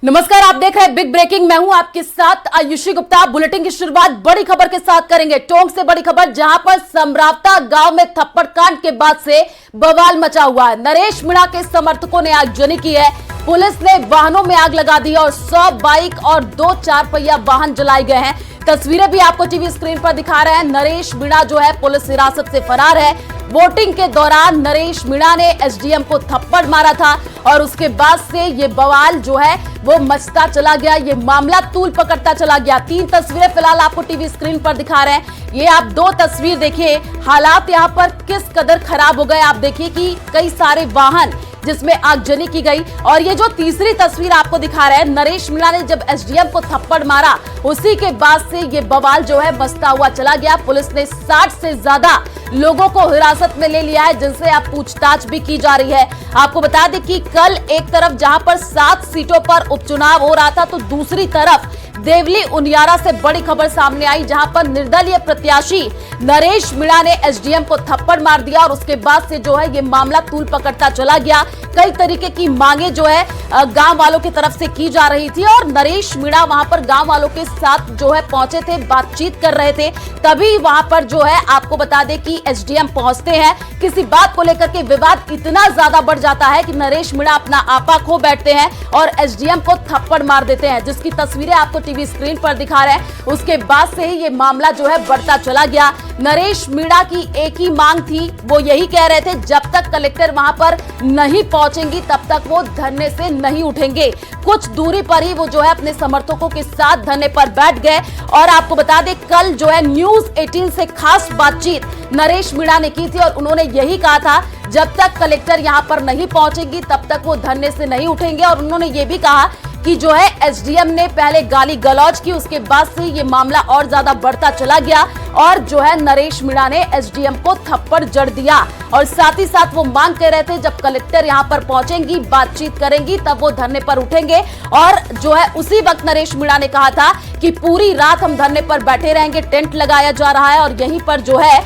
नमस्कार, आप देख रहे हैं बिग ब्रेकिंग। मैं हूं आपके साथ आयुषी गुप्ता। बुलेटिन की शुरुआत बड़ी खबर के साथ करेंगे। टोंक से बड़ी खबर, जहां पर समरावता गांव में थप्पड़ कांड के बाद से बवाल मचा हुआ है। नरेश मीणा के समर्थकों ने आगजनी की है। पुलिस ने वाहनों में आग लगा दी और 100 बाइक और 2 4 पहिया वाहन जलाए गए हैं। तस्वीरें भी आपको टीवी स्क्रीन पर दिखा रहे हैं। नरेश मीणा जो है पुलिस हिरासत से फरार है। वोटिंग के दौरान नरेश मीणा ने एसडीएम को थप्पड़ मारा था और उसके बाद से ये बवाल जो है वो मचता चला गया। ये मामला तूल पकड़ता चला गया। 3 तस्वीरें फिलहाल आपको टीवी स्क्रीन पर दिखा रहे हैं। ये आप 2 तस्वीर देखिए, हालात यहाँ पर किस कदर खराब हो गए। आप देखिए कि कई सारे वाहन जिसमें आगजनी की गई। और ये जो तीसरी तस्वीर आपको दिखा रहे हैं, नरेश मीणा ने जब एसडीएम को थप्पड़ मारा उसी के बाद से ये बवाल जो है मचता हुआ चला गया। पुलिस ने 60 से ज्यादा लोगों को हिरासत में ले लिया है, जिनसे अब पूछताछ भी की जा रही है। आपको बता दें कि कल एक तरफ जहां पर 7 सीटों पर उपचुनाव हो रहा था, तो दूसरी तरफ देवली उनियारा से बड़ी खबर सामने आई, जहां पर निर्दलीय प्रत्याशी नरेश मीणा ने एसडीएम को थप्पड़ मार दिया और उसके बाद से जो है ये मामला तूल पकड़ता चला गया। कई तरीके की मांगे जो है गांव वालों की तरफ से की जा रही थी और नरेश मीणा वहां पर गांव वालों के साथ जो है पहुंचे थे, बातचीत कर रहे थे। तभी वहां पर जो है आपको बता दें कि एसडीएम पहुंचते हैं। किसी बात को लेकर के विवाद इतना ज्यादा बढ़ जाता है कि नरेश मीणा अपना आपा खो बैठते हैं और एसडीएम को थप्पड़ मार देते हैं, जिसकी तस्वीरें आपको टीवी स्क्रीन पर दिखा रहे हैं। उसके बाद से ही ये मामला जो है बढ़ता चला गया। नरेश मीणा की एक ही मांग थी, वो यही कह रहे थे जब तक कलेक्टर वहां पर नहीं पहुंचेंगी तब तक वो धरने से नहीं उठेंगे। कुछ दूरी पर ही वो जो है अपने समर्थकों के साथ धरने पर बैठ गए। और आपको बता दें कल जो है न्यूज 18 से खास बातचीत नरेश मीणा ने की थी और उन्होंने यही कहा था जब तक कलेक्टर यहां पर नहीं पहुंचेगी तब तक वो धरने से नहीं उठेंगे। और उन्होंने ये भी कहा कि जो है एसडीएम ने पहले गाली गलौज की, उसके बाद से ये मामला और ज्यादा बढ़ता चला गया और जो है नरेश मीणा ने एसडीएम को थप्पड़ जड़ दिया। और साथ ही साथ वो मांग कर रहे थे जब कलेक्टर यहां पर पहुंचेंगी, बातचीत करेंगी, तब वो धरने पर उठेंगे। और जो है उसी वक्त नरेश मीणा ने कहा था कि पूरी रात हम धरने पर बैठे रहेंगे, टेंट लगाया जा रहा है और यहीं पर जो है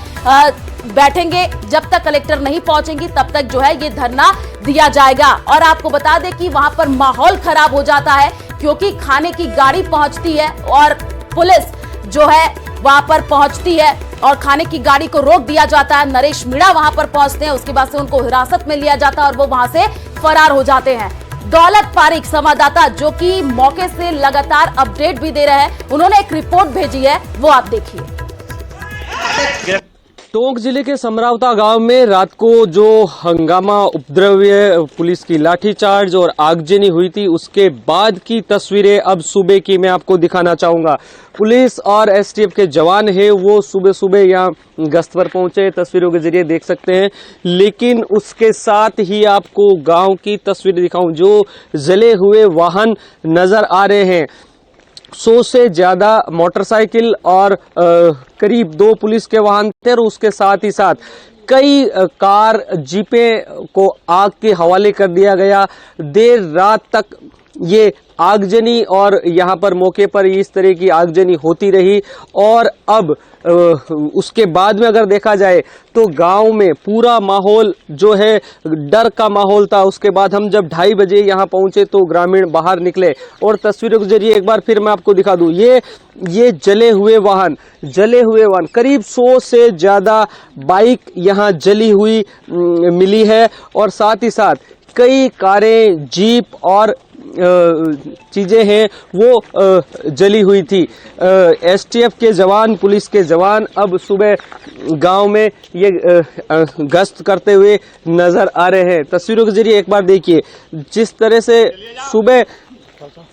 बैठेंगे जब तक कलेक्टर नहीं पहुंचेंगी तब तक जो है ये धरना दिया जाएगा। और आपको बता दें कि वहां पर माहौल खराब हो जाता है क्योंकि खाने की गाड़ी पहुंचती है और पुलिस जो है वहां पर पहुंचती है और खाने की गाड़ी को रोक दिया जाता है। नरेश मीणा वहां पर पहुंचते हैं, उसके बाद से उनको हिरासत में लिया जाता है और वो वहां से फरार हो जाते हैं। दौलत पारिक संवाददाता जो कि मौके से लगातार अपडेट भी दे रहे हैं, उन्होंने एक रिपोर्ट भेजी है, वो आप देखिए। टोंक जिले के समरावता गांव में रात को जो हंगामा, उपद्रव्य, पुलिस की लाठीचार्ज और आगजनी हुई थी, उसके बाद की तस्वीरें अब सुबह की मैं आपको दिखाना चाहूंगा। पुलिस और एसटीएफ के जवान हैं वो सुबह सुबह यहाँ गश्त पर पहुंचे, तस्वीरों के जरिए देख सकते हैं। लेकिन उसके साथ ही आपको गांव की तस्वीरें दिखाऊं, जो जले हुए वाहन नजर आ रहे हैं। 100 से ज्यादा मोटरसाइकिल और करीब 2 पुलिस के वाहन थे और उसके साथ ही साथ कई कार, जीपें को आग के हवाले कर दिया गया। देर रात तक ये आगजनी और यहाँ पर मौके पर इस तरह की आगजनी होती रही। और अब उसके बाद में अगर देखा जाए तो गांव में पूरा माहौल जो है डर का माहौल था। उसके बाद हम जब 2:30 बजे यहाँ पहुंचे तो ग्रामीण बाहर निकले और तस्वीरों के जरिए एक बार फिर मैं आपको दिखा दूं, ये जले हुए वाहन करीब 100 से ज्यादा बाइक यहाँ जली हुई मिली है और साथ ही साथ कई कारें, जीप और चीजें हैं वो जली हुई थी। एसटीएफ के जवान, पुलिस के जवान अब सुबह गांव में ये गश्त करते हुए नजर आ रहे हैं। तस्वीरों के जरिए एक बार देखिए जिस तरह से सुबह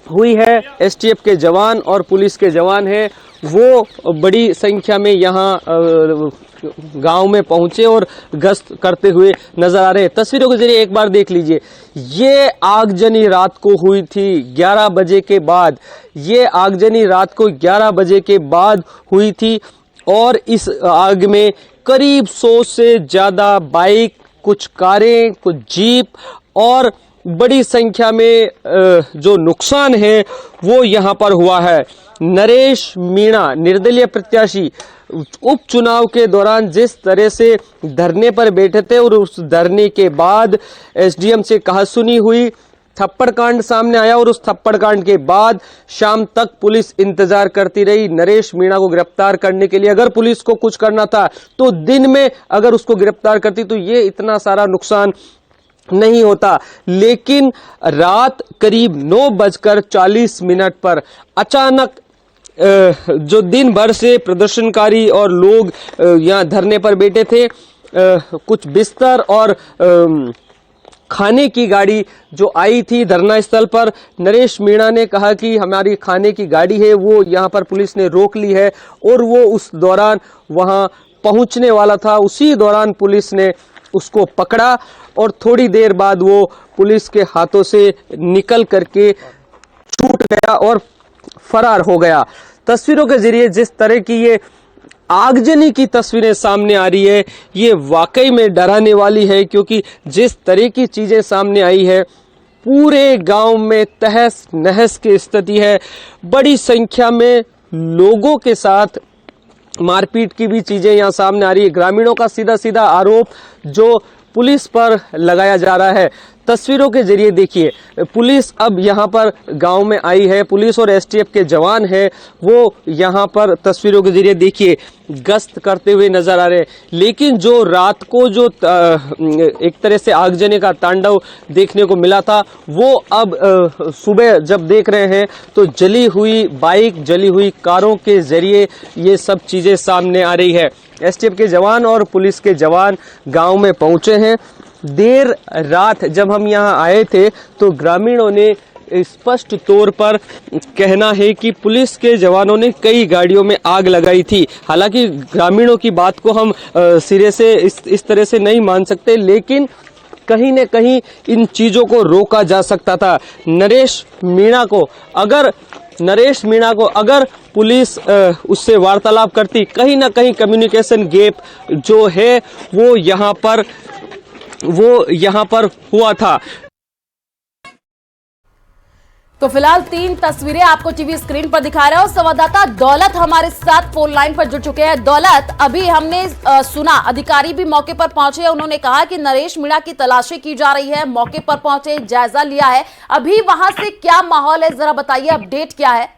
हुई है। एसटीएफ के जवान और पुलिस के जवान हैं वो बड़ी संख्या में यहाँ गांव में पहुंचे और गश्त करते हुए नजर आ रहे हैं। तस्वीरों के जरिए एक बार देख लीजिए, ये आगजनी रात को हुई थी 11 बजे के बाद। ये आगजनी रात को 11 बजे के बाद हुई थी और इस आग में करीब 100 से ज्यादा बाइक, कुछ कारें, कुछ जीप और बड़ी संख्या में जो नुकसान है वो यहाँ पर हुआ है। नरेश मीणा निर्दलीय प्रत्याशी उपचुनाव के दौरान जिस तरह से धरने पर बैठे थे और उस धरने के बाद एसडीएम से कहासुनी हुई, थप्पड़ कांड सामने आया और उस थप्पड़ कांड के बाद शाम तक पुलिस इंतजार करती रही नरेश मीणा को गिरफ्तार करने के लिए। अगर पुलिस को कुछ करना था तो दिन में अगर उसको गिरफ्तार करती तो ये इतना सारा नुकसान नहीं होता। लेकिन रात करीब 9:40 पर अचानक जो दिन भर से प्रदर्शनकारी और लोग यहाँ धरने पर बैठे थे, कुछ बिस्तर और खाने की गाड़ी जो आई थी धरना स्थल पर, नरेश मीणा ने कहा कि हमारी खाने की गाड़ी है वो यहाँ पर पुलिस ने रोक ली है और वो उस दौरान वहाँ पहुँचने वाला था। उसी दौरान पुलिस ने उसको पकड़ा और थोड़ी देर बाद वो पुलिस के हाथों से निकल करके छूट गया और फरार हो गया। तस्वीरों के जरिए जिस तरह की ये आगजनी की तस्वीरें सामने आ रही है ये वाकई में डराने वाली है, क्योंकि जिस तरह की चीजें सामने आई है पूरे गांव में तहस नहस की स्थिति है। बड़ी संख्या में लोगों के साथ मारपीट की भी चीजें यहां सामने आ रही है। ग्रामीणों का सीधा सीधा आरोप जो पुलिस पर लगाया जा रहा है। तस्वीरों के जरिए देखिए, पुलिस अब यहां पर गांव में आई है, पुलिस और एसटीएफ के जवान हैं वो यहां पर तस्वीरों के जरिए देखिए गश्त करते हुए नजर आ रहे हैं। लेकिन जो रात को जो एक तरह से आगजनी का तांडव देखने को मिला था वो अब सुबह जब देख रहे हैं तो जली हुई बाइक, जली हुई कारों के जरिए ये सब चीजें सामने आ रही है। एसटीएफ के जवान और पुलिस के जवान गांव में पहुंचे हैं। देर रात जब हम यहां आए थे तो ग्रामीणों ने स्पष्ट तौर पर कहना है कि पुलिस के जवानों ने कई गाड़ियों में आग लगाई थी। हालांकि ग्रामीणों की बात को हम सिरे से इस तरह से नहीं मान सकते, लेकिन कहीं न कहीं इन चीजों को रोका जा सकता था। नरेश मीणा को अगर पुलिस उससे वार्तालाप करती, कहीं ना कहीं कम्युनिकेशन गैप जो है वो यहाँ पर हुआ था। तो फिलहाल 3 तस्वीरें आपको टीवी स्क्रीन पर दिखा रहे हो। संवाददाता दौलत हमारे साथ फोन लाइन पर जुड़ चुके हैं। दौलत, अभी हमने सुना अधिकारी भी मौके पर पहुंचे, उन्होंने कहा कि नरेश मीणा की तलाशी की जा रही है, मौके पर पहुंचे, जायजा लिया है। अभी वहां से क्या माहौल है, जरा बताइए, अपडेट क्या है?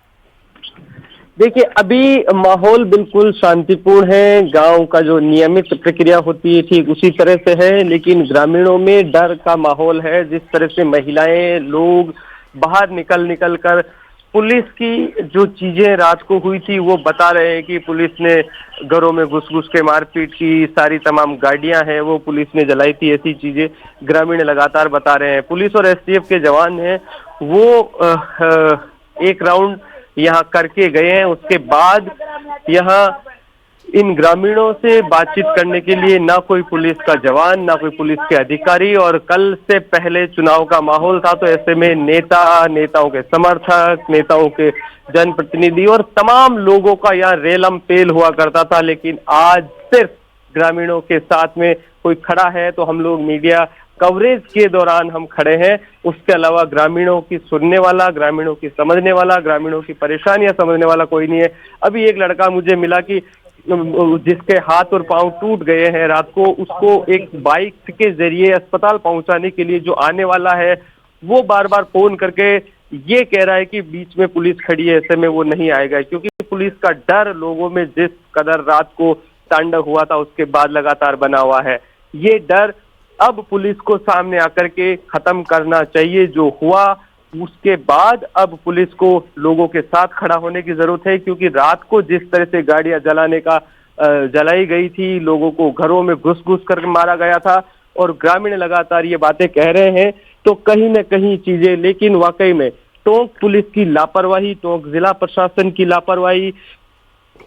देखिए, अभी माहौल बिल्कुल शांतिपूर्ण है। गांव का जो नियमित प्रक्रिया होती है ठीक उसी तरह से है, लेकिन ग्रामीणों में डर का माहौल है। जिस तरह से महिलाएं, लोग बाहर निकल कर पुलिस की जो चीजें रात को हुई थी वो बता रहे हैं कि पुलिस ने घरों में घुस के मारपीट की, सारी तमाम गाड़ियां हैं वो पुलिस ने जलाई थी, ऐसी चीजें ग्रामीण लगातार बता रहे हैं। पुलिस और एसटीएफ के जवान हैं वो एक राउंड यहाँ करके गए हैं। उसके बाद यहाँ इन ग्रामीणों से बातचीत करने के लिए ना कोई पुलिस का जवान, ना कोई पुलिस के अधिकारी, और कल से पहले चुनाव का माहौल था तो ऐसे में नेताओं के समर्थक, नेताओं के जनप्रतिनिधि और तमाम लोगों का यहाँ रेलम पेल हुआ करता था। लेकिन आज सिर्फ ग्रामीणों के साथ में कोई खड़ा है तो हम लोग मीडिया कवरेज के दौरान हम खड़े हैं, उसके अलावा ग्रामीणों की सुनने वाला, ग्रामीणों की समझने वाला, ग्रामीणों की परेशानियां समझने वाला कोई नहीं है। अभी एक लड़का मुझे मिला कि जिसके हाथ और पांव टूट गए हैं रात को, उसको एक बाइक के जरिए अस्पताल पहुंचाने के लिए जो आने वाला है वो बार बार फोन करके ये कह रहा है कि बीच में पुलिस खड़ी है, ऐसे में वो नहीं आएगा, क्योंकि पुलिस का डर लोगों में जिस कदर रात को तांडव हुआ था उसके बाद लगातार बना हुआ है। ये डर अब पुलिस को सामने आकर के खत्म करना चाहिए। जो हुआ उसके बाद अब पुलिस को लोगों के साथ खड़ा होने की जरूरत है, क्योंकि रात को जिस तरह से गाड़ियां जलाई गई थी, लोगों को घरों में घुस कर मारा गया था और ग्रामीण लगातार ये बातें कह रहे हैं, तो कहीं न कहीं चीजें, लेकिन वाकई में टोंक पुलिस की लापरवाही, टोंक जिला प्रशासन की लापरवाही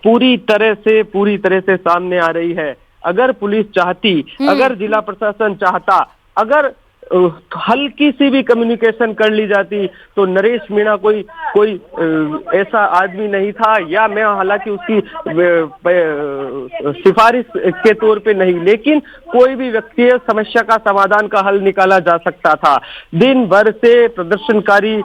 पूरी तरह से सामने आ रही है। अगर पुलिस चाहती, अगर जिला प्रशासन चाहता, अगर हल्की सी भी कम्युनिकेशन कर ली जाती तो नरेश मीणा कोई ऐसा आदमी नहीं था, या मैं हालांकि उसकी सिफारिश के तौर पे नहीं, लेकिन कोई भी व्यक्ति समस्या का समाधान का हल निकाला जा सकता था। दिन भर से प्रदर्शनकारी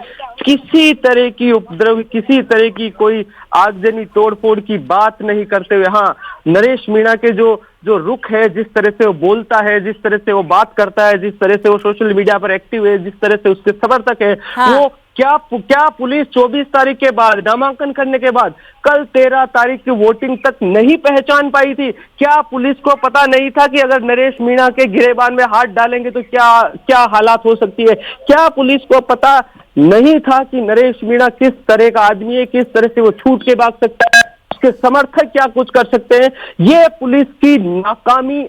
किसी तरह की उपद्रव, किसी तरह की कोई आगजनी तोड़फोड़ की बात नहीं करते हुए, हाँ नरेश मीणा के जो रुख है, जिस तरह से वो बोलता है, जिस तरह से वो बात करता है, जिस तरह से वो सोशल मीडिया पर एक्टिव है, जिस तरह से उसके समर्थक है, हाँ। वो क्या पुलिस 24 तारीख के बाद, नामांकन करने के बाद, कल 13 तारीख की वोटिंग तक नहीं पहचान पाई थी? क्या पुलिस को पता नहीं था कि अगर नरेश मीणा के गिरेबान में हाथ डालेंगे तो क्या क्या हालात हो सकती है? क्या पुलिस को पता नहीं था कि नरेश मीणा किस तरह का आदमी है, किस तरह से वो छूट के भाग सकता है, उसके समर्थक क्या कुछ कर सकते हैं? ये पुलिस की नाकामी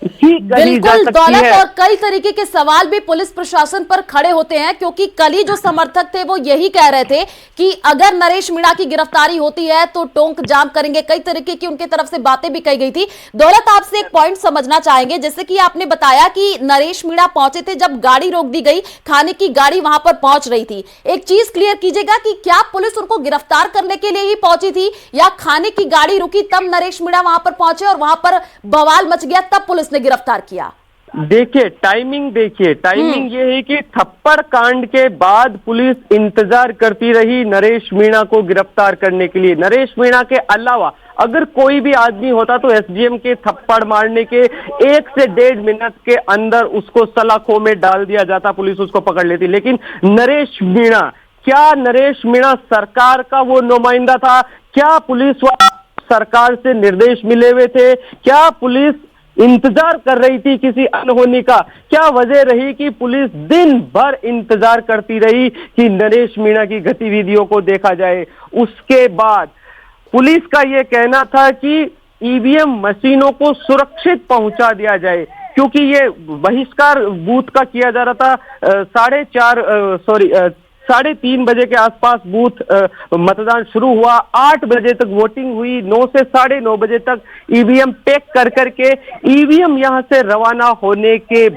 बिल्कुल दौलत, और कई तरीके के सवाल भी पुलिस प्रशासन पर खड़े होते हैं, क्योंकि कल ही जो समर्थक थे वो यही कह रहे थे कि अगर नरेश मीणा की गिरफ्तारी होती है तो टोंक जाम करेंगे। कई तरीके की उनके तरफ से बातें भी कही गई थी। दौलत, आपसे एक पॉइंट समझना चाहेंगे, जैसे कि आपने बताया कि नरेश मीणा पहुंचे थे जब गाड़ी रोक दी गई, खाने की गाड़ी वहां पर पहुंच रही थी। एक चीज क्लियर कीजिएगा कि क्या पुलिस उनको गिरफ्तार करने के लिए ही पहुंची थी, या खाने की गाड़ी रुकी तब नरेश मीणा वहां पर पहुंचे और वहां पर बवाल मच गया तब पुलिस ने गिरफ्तार किया? देखिए टाइमिंग ये है कि थप्पड़ कांड के बाद पुलिस इंतजार करती रही नरेश मीणा को गिरफ्तार करने के लिए। नरेश मीणा के अलावा अगर कोई भी आदमी होता तो एसडीएम के थप्पड़ मारने के 1 से 1.5 मिनट के अंदर उसको सलाखों में डाल दिया जाता, पुलिस उसको पकड़ लेती। लेकिन नरेश मीणा, क्या नरेश मीणा सरकार का वो नुमाइंदा था? क्या पुलिस सरकार से निर्देश मिले हुए थे? क्या पुलिस इंतजार कर रही थी किसी अनहोनी का? क्या वजह रही कि पुलिस दिन भर इंतजार करती रही कि नरेश मीणा की गतिविधियों को देखा जाए? उसके बाद पुलिस का यह कहना था कि ईवीएम मशीनों को सुरक्षित पहुंचा दिया जाए, क्योंकि ये बहिष्कार बूथ का किया जा रहा था। 3:30 बजे के आसपास बूथ मतदान शुरू हुआ, 8 बजे तक वोटिंग हुई, 9 से 9:30 बजे तक ईवीएम पैक कर करके ईवीएम यहां से रवाना होने के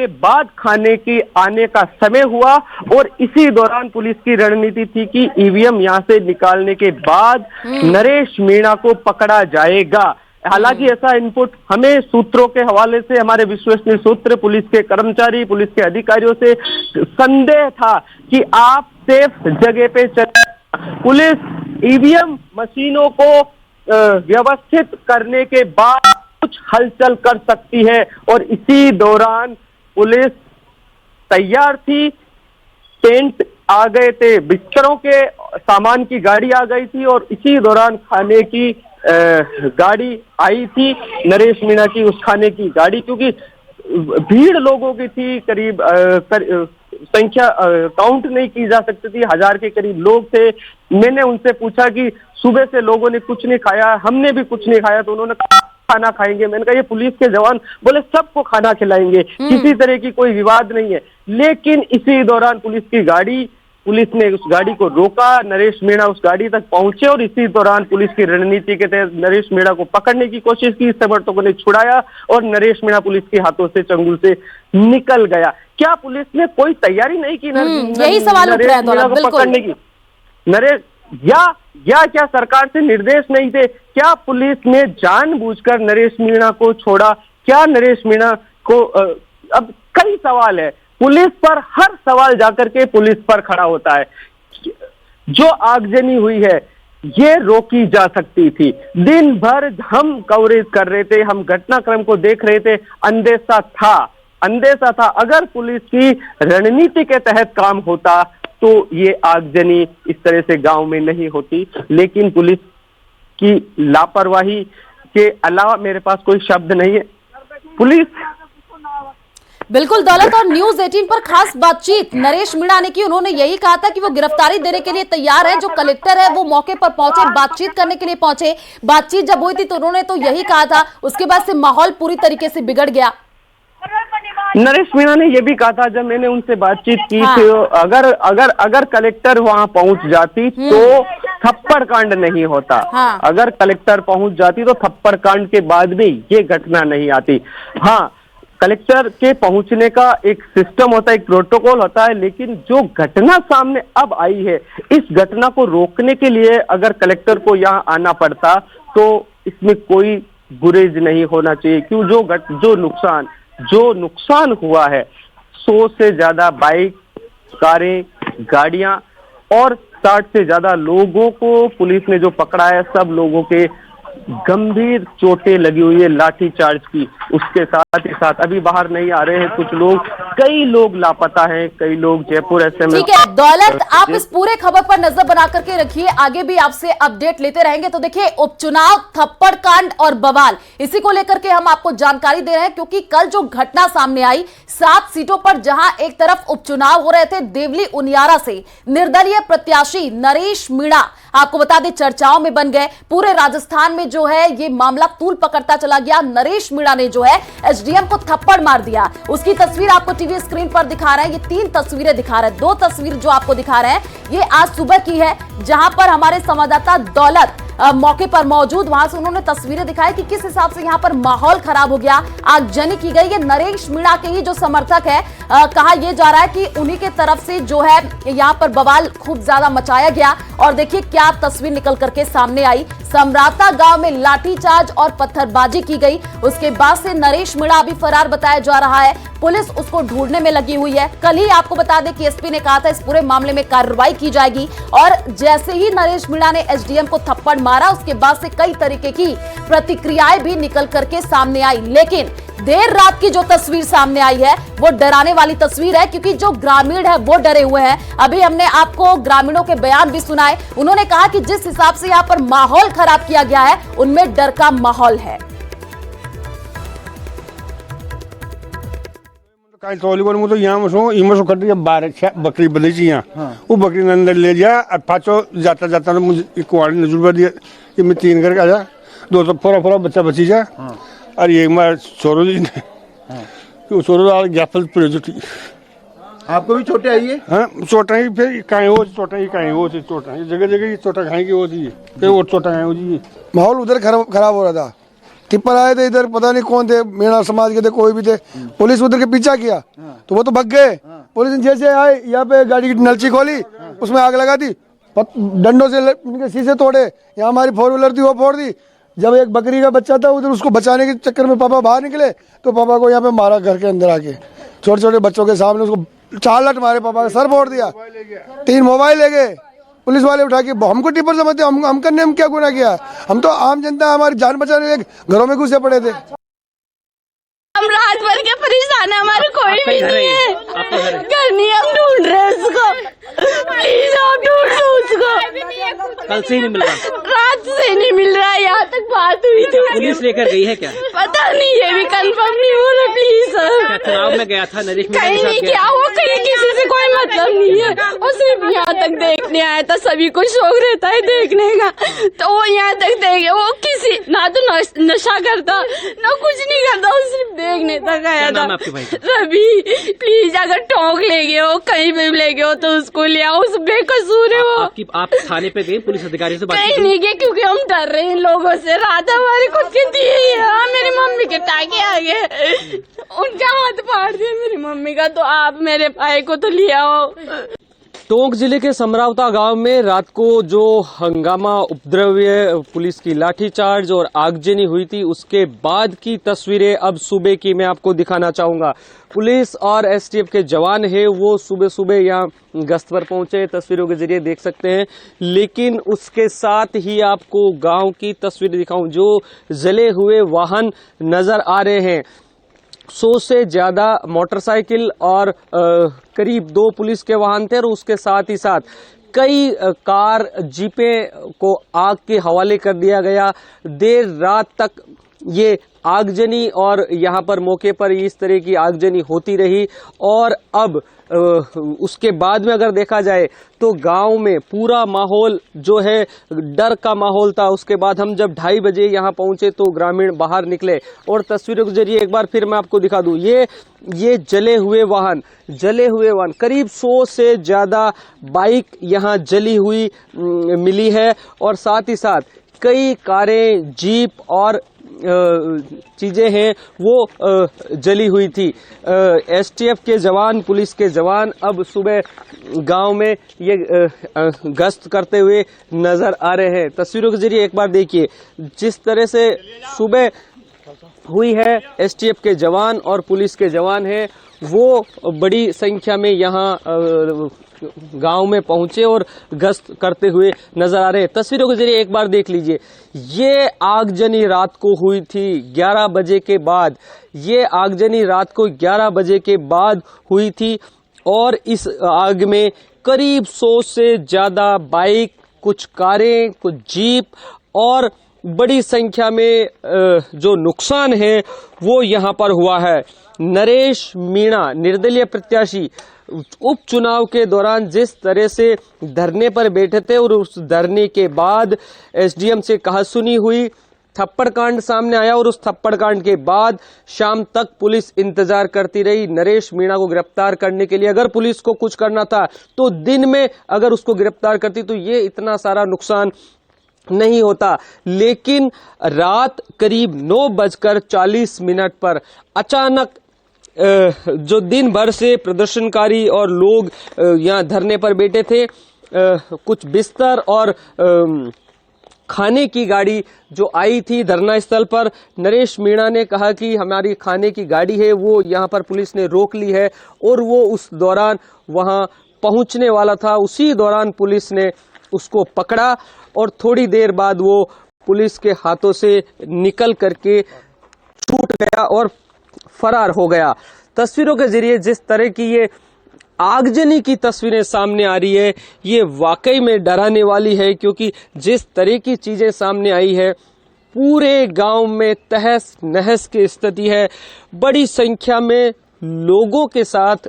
बाद खाने के आने का समय हुआ। और इसी दौरान पुलिस की रणनीति थी कि ईवीएम यहां से निकालने के बाद नरेश मीणा को पकड़ा जाएगा। हालांकि ऐसा इनपुट हमें सूत्रों के हवाले से, हमारे विश्वसनीय सूत्र, पुलिस के कर्मचारी, पुलिस के अधिकारियों से संदेह था कि आप सेफ जगह पे चले। पुलिस ईवीएम मशीनों को व्यवस्थित करने के बाद कुछ हलचल कर सकती है, और इसी दौरान पुलिस तैयार थी। टेंट आ गए थे, बिस्तरों के सामान की गाड़ी आ गई थी, और इसी दौरान खाने की गाड़ी आई थी, नरेश मीणा की उस खाने की गाड़ी। क्योंकि भीड़ लोगों की थी, करीब संख्या काउंट नहीं की जा सकती थी, 1000 के करीब लोग थे। मैंने उनसे पूछा कि सुबह से लोगों ने कुछ नहीं खाया, हमने भी कुछ नहीं खाया, तो उन्होंने कहा खाना खाएंगे। मैंने कहा ये पुलिस के जवान बोले सबको खाना खिलाएंगे, किसी तरह की कोई विवाद नहीं है। लेकिन इसी दौरान पुलिस ने उस गाड़ी को रोका, नरेश मीणा उस गाड़ी तक पहुंचे, और इसी दौरान पुलिस की रणनीति के तहत नरेश मीणा को पकड़ने की कोशिश की। समर्थकों ने छुड़ाया और नरेश मीणा पुलिस के हाथों से, चंगुल से निकल गया। क्या पुलिस ने कोई तैयारी नहीं की यही सवाल उठ रहा है नरेश मीणा को पकड़ने की? क्या सरकार से निर्देश नहीं थे? क्या पुलिस ने जानबूझकर नरेश मीणा को छोड़ा? क्या नरेश मीणा को अब कई सवाल है, पुलिस पर हर सवाल जाकर के पुलिस पर खड़ा होता है। जो आगजनी हुई है ये रोकी जा सकती थी। दिन भर हम कवरेज कर रहे थे, हम घटनाक्रम को देख रहे थे, अंदेशा था अगर पुलिस की रणनीति के तहत काम होता तो ये आगजनी इस तरह से गांव में नहीं होती। लेकिन पुलिस की लापरवाही के अलावा मेरे पास कोई शब्द नहीं है। पुलिस बिल्कुल दौलत, और न्यूज 18 पर खास बातचीत नरेश मीणा ने की। उन्होंने यही कहा था कि वो गिरफ्तारी देने के लिए तैयार है। जो कलेक्टर है वो मौके पर पहुंचे, बातचीत करने के लिए पहुंचे। बातचीत जब हुई थी तो उन्होंने तो यही कहा था, उसके बाद से माहौल पूरी तरीके से बिगड़ गया। नरेश मीणा ने यह भी कहा था जब मैंने उनसे बातचीत की थी, अगर कलेक्टर वहां पहुंच जाती तो थप्पड़ कांड नहीं होता। अगर कलेक्टर पहुंच जाती तो थप्पड़ कांड के बाद भी ये घटना नहीं आती। हाँ, कलेक्टर के पहुंचने का एक सिस्टम होता है, एक प्रोटोकॉल होता है, लेकिन जो घटना सामने अब आई है, इस घटना को रोकने के लिए अगर कलेक्टर को यहाँ आना पड़ता तो इसमें कोई गुरेज नहीं होना चाहिए। क्यों? जो नुकसान हुआ है, 100 से ज्यादा बाइक, कारें, गाड़ियां और 60 से ज्यादा लोगों को पुलिस ने जो पकड़ा है, सब लोगों के गंभीर चोटें लगी हुई है लाठीचार्ज की। उसके साथ ही साथ अभी बाहर नहीं आ रहे हैं कुछ लोग, कई लोग लापता हैं, कई लोग जयपुर एसएम। ठीक है दौलत, आप इस पूरे खबर पर नजर बना करके रखिए, आगे भी आपसे अपडेट लेते रहेंगे। तो देखिए उपचुनाव, थप्पड़ कांड और बवाल, इसी को लेकर के हम आपको जानकारी दे रहे हैं, क्योंकि कल जो घटना सामने आई 7 सीटों पर जहां एक तरफ उपचुनाव हो रहे थे, देवली उनियारा से निर्दलीय प्रत्याशी नरेश मीणा आपको बता दें चर्चाओं में बन गए। पूरे राजस्थान में जो है ये मामला तूल पकड़ता चला गया। नरेश मीणा ने जो है एसडीएम को थप्पड़ मार दिया। उसकी तस्वीर आपको टीवी स्क्रीन पर दिखा रहे हैं। ये 3 तस्वीरें दिखा रहे हैं। 2 तस्वीर जो आपको दिखा रहे हैं ये आज सुबह की है, जहां पर हमारे संवाददाता दौलत मौके पर मौजूद, वहां से उन्होंने तस्वीरें दिखाई कि किस हिसाब से यहां पर माहौल खराब हो गया, आगजनी की गई। ये नरेश मीणा के ही जो समर्थक है, कहा यह जा रहा है कि उन्हीं के तरफ से जो है यहां पर बवाल खूब ज्यादा मचाया गया। और देखिए क्या तस्वीर निकल करके सामने आई। समरावता गांव में लाठीचार्ज और पत्थरबाजी की गई। उसके बाद से नरेश मीणा अभी फरार बताया जा रहा है। पुलिस उसको ढूंढने में लगी हुई है। कल ही आपको बता दें कि एसपी ने कहा था इस पूरे मामले में कार्रवाई की जाएगी। और जैसे ही नरेश मीणा ने एसडीएम को थप्पड़ मारा, उसके बाद से कई तरीके की प्रतिक्रियाएं भी निकल करके सामने आई। लेकिन देर रात की जो तस्वीर सामने आई है वो डराने वाली तस्वीर है, क्योंकि जो ग्रामीण है वो डरे हुए हैं। अभी हमने आपको ग्रामीणों के बयान भी सुनाए। उन्होंने कहा कि जिस हिसाब से यहाँ पर माहौल खराब किया गया है, उनमें डर का माहौल है। तो यहाँ कटी 12 बकरी बंधी थी यहाँ। वो बकरी ने अंदर ले जा, पाचो जाता जाता तो मुझे कुआड़ी नजर पर दिया कि मैं 3 करके आ जा, 2 तो फोरा बच्चा बची जा। और ये मैं छोरो जी ने छोरो गैफल पड़े जो आपको भी चोटें आई है? हाँ चोटा ही, फिर कहीं हो चोटा ही, कहीं हो चोटा ही, जगह जगह चोटा खाएंगे वो जी, फिर और चोटा खाए हो जी। माहौल उधर खराब हो रहा था। टिप्पर आए थे इधर, पता नहीं कौन थे, मीणा समाज के थे, कोई भी थे। पुलिस उधर के पीछा किया तो वो तो भग गए। पुलिस जैसे आए यहाँ पे गाड़ी की नलची खोली, उसमें आग लगा दी, डंडों से इनके शीशे तोड़े। यहाँ हमारी 4 व्हीलर थी वो फोड़ दी। जब एक बकरी का बच्चा था उधर, उसको बचाने के चक्कर में पापा बाहर निकले तो पापा को यहाँ पे मारा, घर के अंदर आके छोटे छोटे बच्चों के सामने उसको 4 लट मारे, पापा का सर फोड़ दिया, 3 मोबाइल ले गए पुलिस वाले उठा के। हमको टिप्पर समझते, हम करने हम क्या गुनाह किया? हम तो आम जनता, हमारी जान बचाने घरों में घुसे पड़े थे। हम रात भर के परेशान है, हमारे कोई भी नहीं है, घर नहीं, हम ढूंढ रहे हैं उसको। प्लीज आप ढूंढ लो उसको। कल से ही नहीं मिल रहा? रात से नहीं मिल रहा, यहाँ तक बात हुई थी। पुलिस लेकर गई है क्या? पता नहीं, ये भी कंफर्म नहीं हो रहा। प्लीज चुनाव में गया था नरेश मीणा कहीं नहीं क्या वो, कहीं किसी से कोई मतलब नहीं है। वो सिर्फ यहाँ तक देखने आया था, सभी को शौक रहता है देखने का, तो वो यहाँ तक देखे। वो किसी ना तो नशा करता ना कुछ नहीं करता, वो सिर्फ देखने तक आया था। रवि प्लीज अगर टोंक ले गए हो, कहीं पे ले गए हो तो उसको ले आओ, उस बेकसूर है वो। आप थाने पे गए, पुलिस अधिकारी से बात कहीं नहीं गए क्योंकि हम डर रहे हैं लोगों से। रात हमारी खुद की थी, मेरी मम्मी के टाके आ गए, उनका हाथ फाड़ दिया मेरी मम्मी का। तो आप मेरे भाई को तो ले आओ। टोंक जिले के समरावता गांव में रात को जो हंगामा, उपद्रव्य, पुलिस की लाठीचार्ज और आगजनी हुई थी, उसके बाद की तस्वीरें अब सुबह की मैं आपको दिखाना चाहूंगा। पुलिस और एसटीएफ के जवान हैं, वो सुबह सुबह यहाँ गश्त पर पहुंचे, तस्वीरों के जरिए देख सकते हैं। लेकिन उसके साथ ही आपको गांव की तस्वीर दिखाऊं, जो जले हुए वाहन नजर आ रहे हैं। 100 से ज्यादा मोटरसाइकिल और करीब 2 पुलिस के वाहन थे, और उसके साथ ही साथ कई कार, जीपें को आग के हवाले कर दिया गया। देर रात तक ये आगजनी और यहाँ पर मौके पर इस तरह की आगजनी होती रही। और अब उसके बाद में अगर देखा जाए तो गांव में पूरा माहौल जो है डर का माहौल था। उसके बाद हम जब 2:30 बजे यहाँ पहुंचे तो ग्रामीण बाहर निकले, और तस्वीरों के जरिए एक बार फिर मैं आपको दिखा दूं, ये जले हुए वाहन, करीब 100 से ज्यादा बाइक यहाँ जली हुई मिली है, और साथ ही साथ कई कारें, जीप और चीजें हैं वो जली हुई थी। एसटीएफ के जवान, पुलिस के जवान अब सुबह गांव में ये गश्त करते हुए नजर आ रहे हैं। तस्वीरों के जरिए एक बार देखिए जिस तरह से सुबह हुई है। एसटीएफ के जवान और पुलिस के जवान हैं वो बड़ी संख्या में यहाँ गांव में पहुंचे और गश्त करते हुए नजर आ रहे हैं। तस्वीरों के जरिए एक बार देख लीजिए, ये आगजनी रात को हुई थी 11 बजे के बाद। ये आगजनी रात को 11 बजे के बाद हुई थी और इस आग में करीब 100 से ज्यादा बाइक, कुछ कारें, कुछ जीप और बड़ी संख्या में जो नुकसान है वो यहां पर हुआ है। नरेश मीणा निर्दलीय प्रत्याशी उपचुनाव के दौरान जिस तरह से धरने पर बैठे थे और उस धरने के बाद एसडीएम से कहासुनी हुई, थप्पड़ कांड सामने आया और उस थप्पड़ कांड के बाद शाम तक पुलिस इंतजार करती रही नरेश मीणा को गिरफ्तार करने के लिए। अगर पुलिस को कुछ करना था तो दिन में अगर उसको गिरफ्तार करती तो ये इतना सारा नुकसान नहीं होता। लेकिन रात करीब 9:40 पर अचानक जो दिन भर से प्रदर्शनकारी और लोग यहाँ धरने पर बैठे थे, कुछ बिस्तर और खाने की गाड़ी जो आई थी धरना स्थल पर, नरेश मीणा ने कहा कि हमारी खाने की गाड़ी है वो यहाँ पर पुलिस ने रोक ली है और वो उस दौरान वहाँ पहुँचने वाला था। उसी दौरान पुलिस ने उसको पकड़ा और थोड़ी देर बाद वो पुलिस के हाथों से निकल करके छूट गया और फरार हो गया। तस्वीरों के जरिए जिस तरह की ये आगजनी की तस्वीरें सामने आ रही है ये वाकई में डराने वाली है, क्योंकि जिस तरह की चीजें सामने आई है पूरे गांव में तहस नहस की स्थिति है। बड़ी संख्या में लोगों के साथ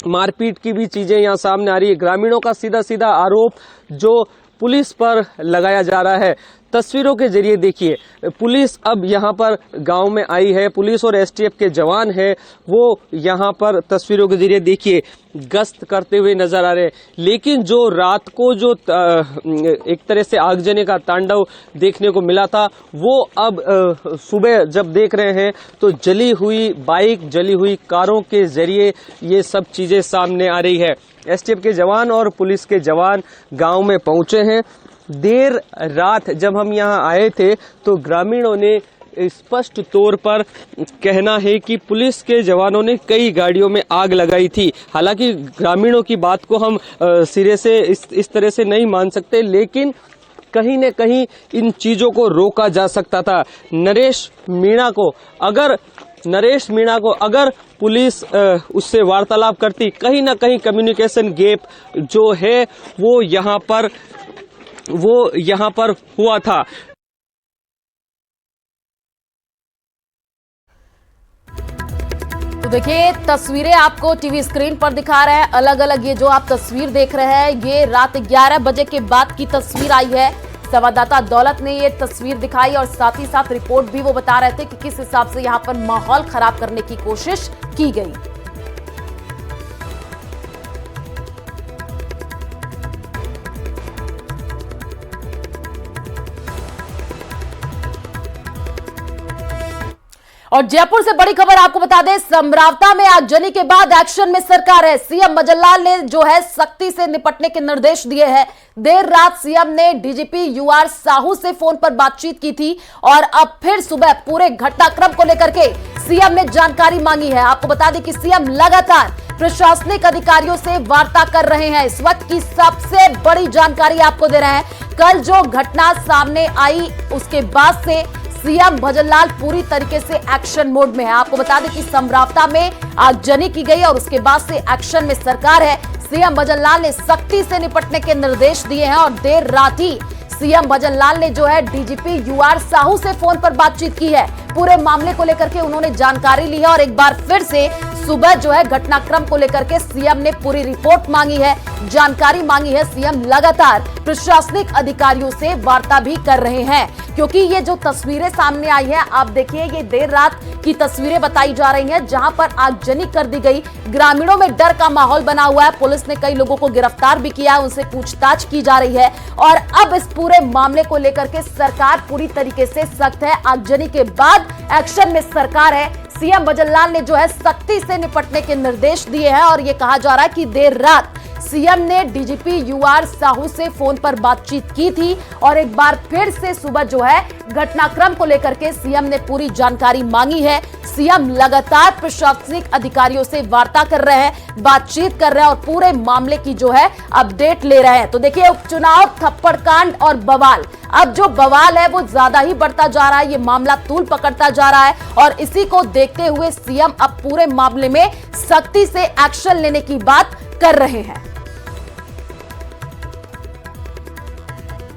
मारपीट की भी चीजें यहां सामने आ रही है। ग्रामीणों का सीधा सीधा आरोप जो पुलिस पर लगाया जा रहा है। तस्वीरों के जरिए देखिए, पुलिस अब यहां पर गांव में आई है, पुलिस और एसटीएफ के जवान हैं वो यहां पर तस्वीरों के जरिए देखिए गश्त करते हुए नजर आ रहे हैं। लेकिन जो रात को जो एक तरह से आगजनी का तांडव देखने को मिला था वो अब सुबह जब देख रहे हैं तो जली हुई बाइक, जली हुई कारों के जरिए ये सब चीजें सामने आ रही है। एसटीएफ के जवान और पुलिस के जवान गांव में पहुंचे हैं। देर रात जब हम यहां आए थे तो ग्रामीणों ने स्पष्ट तौर पर कहना है कि पुलिस के जवानों ने कई गाड़ियों में आग लगाई थी। हालांकि ग्रामीणों की बात को हम सिरे से इस तरह से नहीं मान सकते, लेकिन कहीं न कहीं इन चीजों को रोका जा सकता था। नरेश मीणा को अगर पुलिस उससे वार्तालाप करती, कहीं ना कहीं कम्युनिकेशन गैप जो है वो यहाँ पर हुआ था। तो देखिए तस्वीरें आपको टीवी स्क्रीन पर दिखा रहे हैं अलग अलग। ये जो आप तस्वीर देख रहे हैं ये रात 11 बजे के बाद की तस्वीर आई है। संवाददाता दौलत ने ये तस्वीर दिखाई और साथ ही साथ रिपोर्ट भी वो बता रहे थे कि किस हिसाब से यहां पर माहौल खराब करने की कोशिश की गई। और जयपुर से बड़ी खबर आपको बता दें, समरावता में आगजनी के बाद एक्शन में सरकार है। सीएम मजनलाल ने जो है सख्ती से निपटने के निर्देश दिए हैं। देर रात सीएम ने डीजीपी यूआर साहू से फोन पर बातचीत की थी और अब फिर सुबह पूरे घटनाक्रम को लेकर के सीएम ने जानकारी मांगी है। आपको बता दें कि सीएम लगातार प्रशासनिक अधिकारियों से वार्ता कर रहे हैं। इस वक्त की सबसे बड़ी जानकारी आपको दे रहे हैं। कल जो घटना सामने आई उसके बाद से सीएम भजनलाल पूरी तरीके से एक्शन मोड में है। आपको बता दें कि समरावता में आगजनी की गई और उसके बाद से एक्शन में सरकार है। सीएम भजनलाल ने सख्ती से निपटने के निर्देश दिए हैं और देर रात ही सीएम भजनलाल ने जो है डीजीपी यूआर साहू से फोन पर बातचीत की है। पूरे मामले को लेकर के उन्होंने जानकारी ली है और एक बार फिर से सुबह जो है घटनाक्रम को लेकर के सीएम ने पूरी रिपोर्ट मांगी है, जानकारी मांगी है। सीएम लगातार प्रशासनिक अधिकारियों से वार्ता भी कर रहे हैं, क्योंकि ये जो तस्वीरें सामने आई है आप देखिए, ये देर रात की तस्वीरें बताई जा रही हैं जहां पर आगजनी कर दी गई। ग्रामीणों में डर का माहौल बना हुआ है। पुलिस ने कई लोगों को गिरफ्तार भी किया है, उनसे पूछताछ की जा रही है और अब इस पूरे मामले को लेकर के सरकार पूरी तरीके से सख्त है। आगजनी के बाद एक्शन में सरकार है। सीएम भजनलाल ने जो है सख्ती से निपटने के निर्देश दिए हैं और ये कहा जा रहा है कि देर रात सीएम ने डीजीपी यूआर साहू से फोन पर बातचीत की थी और एक बार फिर से सुबह जो है घटनाक्रम को लेकर के सीएम ने पूरी जानकारी मांगी है। सीएम लगातार प्रशासनिक अधिकारियों से वार्ता कर रहे हैं, बातचीत कर रहे हैं और पूरे मामले की जो है अपडेट ले रहे हैं। तो देखिए, उपचुनाव, थप्पड़ कांड और बवाल, अब जो बवाल है वो ज्यादा ही बढ़ता जा रहा है, ये मामला तूल पकड़ता जा रहा है और इसी को देखते हुए सीएम अब पूरे मामले में सख्ती से एक्शन लेने की बात कर रहे हैं।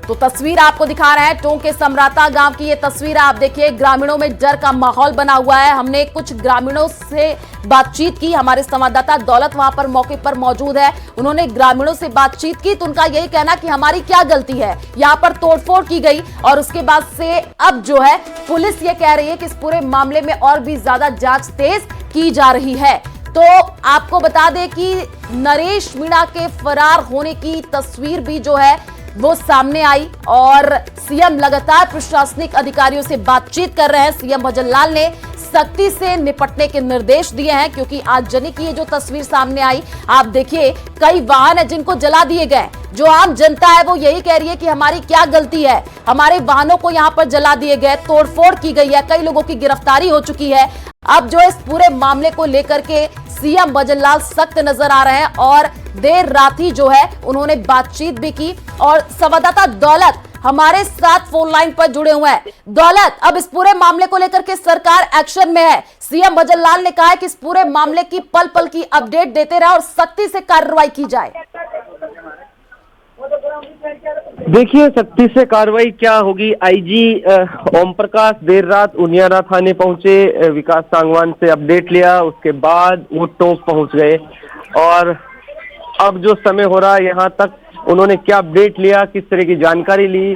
तो तस्वीर आपको दिखा रहे हैं टोंक के समराता गांव की। ये तस्वीर आप देखिए, ग्रामीणों में डर का माहौल बना हुआ है। हमने कुछ ग्रामीणों से बातचीत की, हमारे संवाददाता दौलत वहां पर मौके पर मौजूद है। उन्होंने ग्रामीणों से बातचीत की तो उनका यही कहना कि हमारी क्या गलती है, यहाँ पर तोड़फोड़ की गई और उसके बाद से अब जो है पुलिस ये कह रही है कि इस पूरे मामले में और भी ज्यादा जांच तेज की जा रही है। तो आपको बता दें कि नरेश मीणा के फरार होने की तस्वीर भी जो है वो सामने आई और सीएम लगातार प्रशासनिक अधिकारियों से बातचीत कर रहे हैं। सीएम भजनलाल ने सख्ती से निपटने के निर्देश दिए हैं क्योंकि आगजनी की ये जो तस्वीर सामने आई, आप देखिए कई वाहन है जिनको जला दिए गए। जो आम जनता है वो यही कह रही है कि हमारी क्या गलती है, हमारे वाहनों को यहाँ पर जला दिए गए, तोड़फोड़ की गई है, कई लोगों की गिरफ्तारी हो चुकी है। अब जो इस पूरे मामले को लेकर के सीएम भजनलाल सख्त नजर आ रहे हैं और देर रात ही जो है उन्होंने बातचीत भी की। और संवाददाता दौलत हमारे साथ फोन लाइन पर जुड़े हुए हैं। दौलत, अब इस पूरे मामले को लेकर के सरकार एक्शन में है। सीएम भजनलाल ने कहा है कि इस पूरे मामले की पल पल की अपडेट देते रहे और सख्ती से कार्रवाई की जाए। देखिए, सख्ती से कार्रवाई क्या होगी। आईजी ओम प्रकाश देर रात उनियारा थाने पहुंचे, विकास सांगवान से अपडेट लिया, उसके बाद वो टोंक पहुंच गए और अब जो समय हो रहा है यहाँ तक उन्होंने क्या अपडेट लिया, किस तरह की जानकारी ली।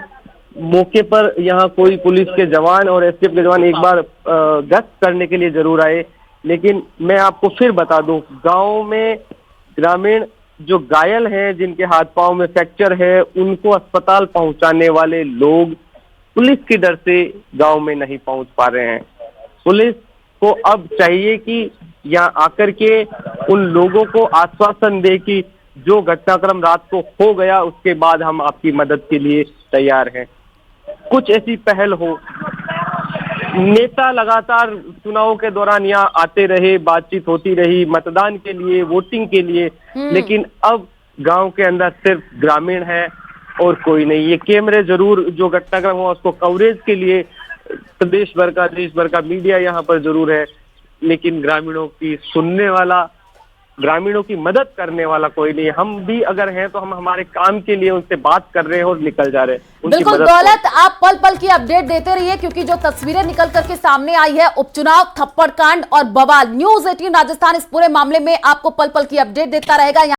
मौके पर यहाँ कोई पुलिस के जवान और एसटीएफ के जवान एक बार गश्त करने के लिए जरूर आए, लेकिन मैं आपको फिर बता दूं, गांव में ग्रामीण जो घायल हैं, जिनके हाथ पांव में फ्रैक्चर है, उनको अस्पताल पहुंचाने वाले लोग पुलिस के डर से गांव में नहीं पहुंच पा रहे हैं। पुलिस को अब चाहिए कि यहाँ आकर के उन लोगों को आश्वासन दे कि जो घटनाक्रम रात को हो गया उसके बाद हम आपकी मदद के लिए तैयार हैं। कुछ ऐसी पहल हो। नेता लगातार चुनाव के दौरान यहाँ आते रहे, बातचीत होती रही मतदान के लिए, वोटिंग के लिए, लेकिन अब गांव के अंदर सिर्फ ग्रामीण है और कोई नहीं। ये कैमरे जरूर जो घटनाक्रम हुआ उसको कवरेज के लिए प्रदेश भर का, देश भर का मीडिया यहाँ पर जरूर है, लेकिन ग्रामीणों की सुनने वाला, ग्रामीणों की मदद करने वाला कोई नहीं। हम भी अगर हैं तो हम हमारे काम के लिए उनसे बात कर रहे हैं और निकल जा रहे हैं। बिल्कुल दौलत, आप पल पल की अपडेट देते रहिए क्योंकि जो तस्वीरें निकल करके सामने आई है, उपचुनाव, थप्पड़ कांड और बवाल, न्यूज़ 18 राजस्थान इस पूरे मामले में आपको पल पल की अपडेट देता रहेगा।